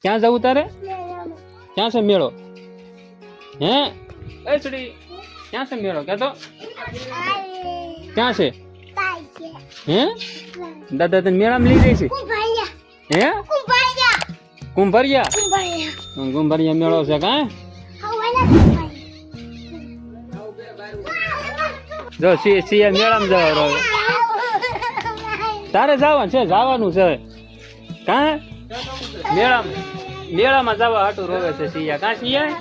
ક્યાં જવું તારે? ક્યાં છે મેળો? હે એ છોડી ક્યાં છે મેળો? ક્યાં તો ક્યાં છે? હે દાદા તને મેળામાં લઈ જાય છે? હે કુંભરિયા? કુંભરિયા મેળો છે કા? જો સિયા મેળામાં જવાનું તારે જવાનું છે? જવાનું છે કા? મેળામાં જવા હાટું રોવે છે સિયા કા? સિયા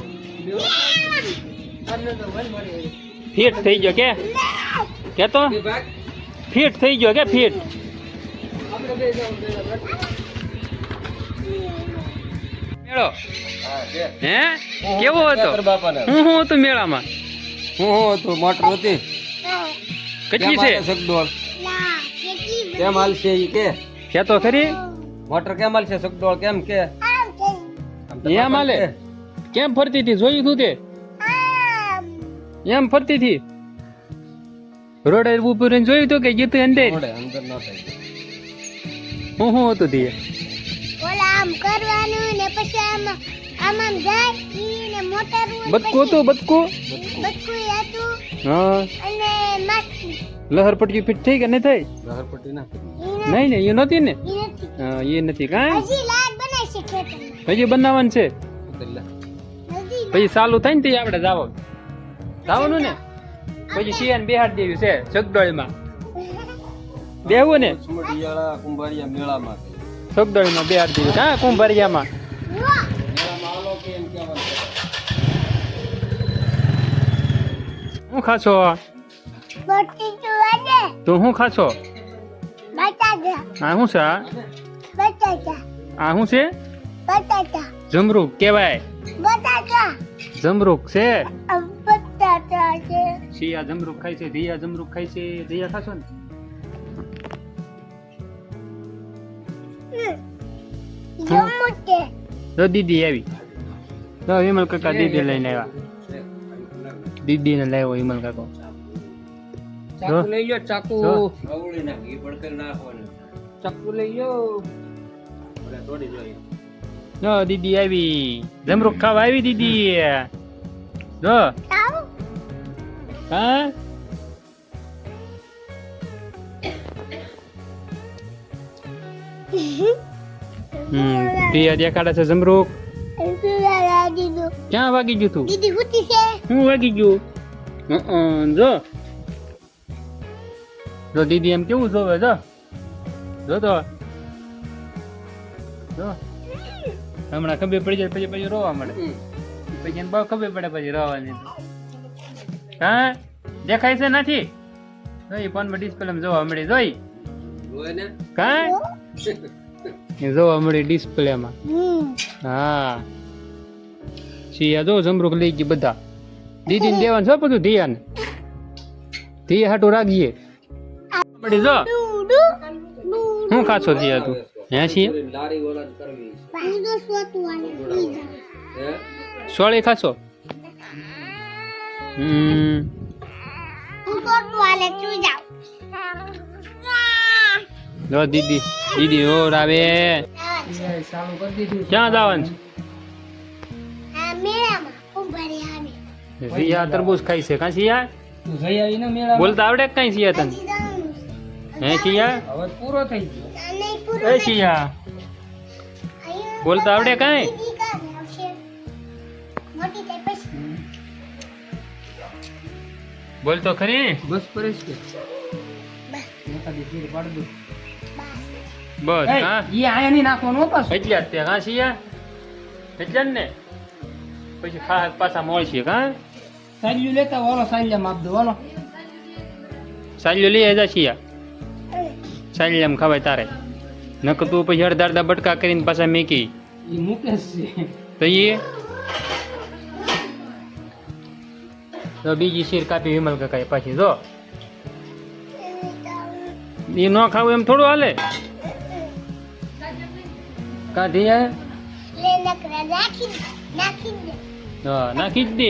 ફિટ થઈ ગયો કે તો ફિટ થઈ ગયો કે ફિટ? મેળો હે કેવો હતો? હું હતું મેળામાં? હું હતું મોટર હતી કેટલી છે? સગડોળ કેમ હાલશે ઈ કે તો ખરી મોટર કેમ હાલશે? સગડોળ કેમ કે એમ હાલે? કેમ ફરતી હતી? જોયું તું તે? એમ ફરતી હતી રોડે ઉપર રહીને જોયું તું કે ગીતું અંદર? અંદર ના થાય હું હતું તે? ઓલા આમ કરવાનું ને પછી આમ જાય ઈને મોટર બતકું હતું? બતકું બટકું હતું હા. અને માછી લહર પટ્ટી ફિટ થઈ કે નહીં થઈ? લહરપટ્ટી ના નહીં ને એ નહોતી ને? ઈ નથી હા એ નથી કાંઈ હજી લાડ બનાય છે ખેતરમાં હજી બનાવવાનું છે હજી પછી ચાલુ થાય ને તે આપણે જવાનું ને પછી શિયાને બેહાડ દેવી છે સગડોળીમાં બેહવું ને? સુમડિયાળા કુંભારિયા મેળામાં સગડોળીમાં બેહાડ દેવી હા કુંભરિયામાં. મેળામાં આલો કે એમ કહેવાનું હું ખાશો? બટી ચુવાડે તું શું ખાશો? બટાકા આ શું છે? બટાકા આ શું છે? બટાકા જમરૂક કહેવાય. બટાકા જમરૂક છે. બટાકા છે શિયા જમરૂક ખાય છે, ધીયા જમરૂક ખાય છે. ધીયા ખાશો ને? જમુતે તો દીદી આવી તો વિમલ કાકા દીદી લઈને આવ્યા. દીદીને લાવ્યો વિમલ કાકો. ચાકુ લઈ લ્યો ચાકુ જો. અવળી નાખી પડકર નાખવાનું ચાકુ લઈ લ્યો ઓલે તોડી જોઈએ જો દીદી આવી જમરૂક ખાવા આવી દીદી. જો આવ હા ધીયા દેખાડે છે જમરૂક. સુરાલા દીદુ ક્યાં વાગી ગયું તું? દીદી હુતી છે હું વાગી ગયું? જો જો દીદી એમ કેવું જોવે? જો જો તો જો હમણાં ખબર પડી જાય પછી રોવા મળે. પછી એને બહુ ખબર પડે પછી રોવાની. હા દેખાય છે નથી? જોઈ ફોનમાં ડિસ્પ્લે જોવા મળી. જોઈ જોય ને કા જોવા મળી ડિસ્પ્લેમાં. હા સિયા જો જમરૂક લઈ ગઈ બધા. દીદીને દેવાનું છે બધું ધીયાને. ધીયા હાટું રાખીએ પડી. જો ડુડુ હું ખાશો ધીયા તું? હે સિયા લારી ઓલાન કરવી પાણી સોતું આલે પીઝા હે સોળી ખાશો? હું સોતું આલે તું જાવ જો દીદી દીદી ઓર આવે. ચાલુ કરી દીધું ક્યાં જવાનું છે? આ મેળામાં કુંભરિયાને સિયા તરબૂચ ખાઈ છે કા સિયા? તું જઈ આવી ને મેળા બોલતા આવડે કે કઈ સિયા તને? હજી જવાનું છે. હે સિયા? હવે પૂરો થઈ ગયો આ નહીં પૂરું એ સિયા અહીંયા બોલતા આવડે કાંઈ? દીદી કાંઈ આવશે મોટી થાય પછી બોલ તો ખરી. બસ પરેશ કે બસ એકાદી ફીર પાડ દઉં બસ હા ઈ આયા નહીં નાખવાનું હો પાછું એટલે જ તે કા સિયા એટલે જ ને પછી ખા પાછા મળશે કા સાલ્યું લેતા ઓલો સાલ્યા માપ દો ઓલો સાલ્યો લઈ જા સિયા. સાલ્યામ ખવાય તારે નકર તું પછી અડધા અડધા બટકા કરીને પાછા મેકી ઈ મુકેશ છે તો તો બીજી શીર કાપી વિમલ કાકાએ પાછી. જો એ ન ખાવું એમ થોડું હાલે. કાઢી લે નકરા નાખી દે હા નાખી જ દે.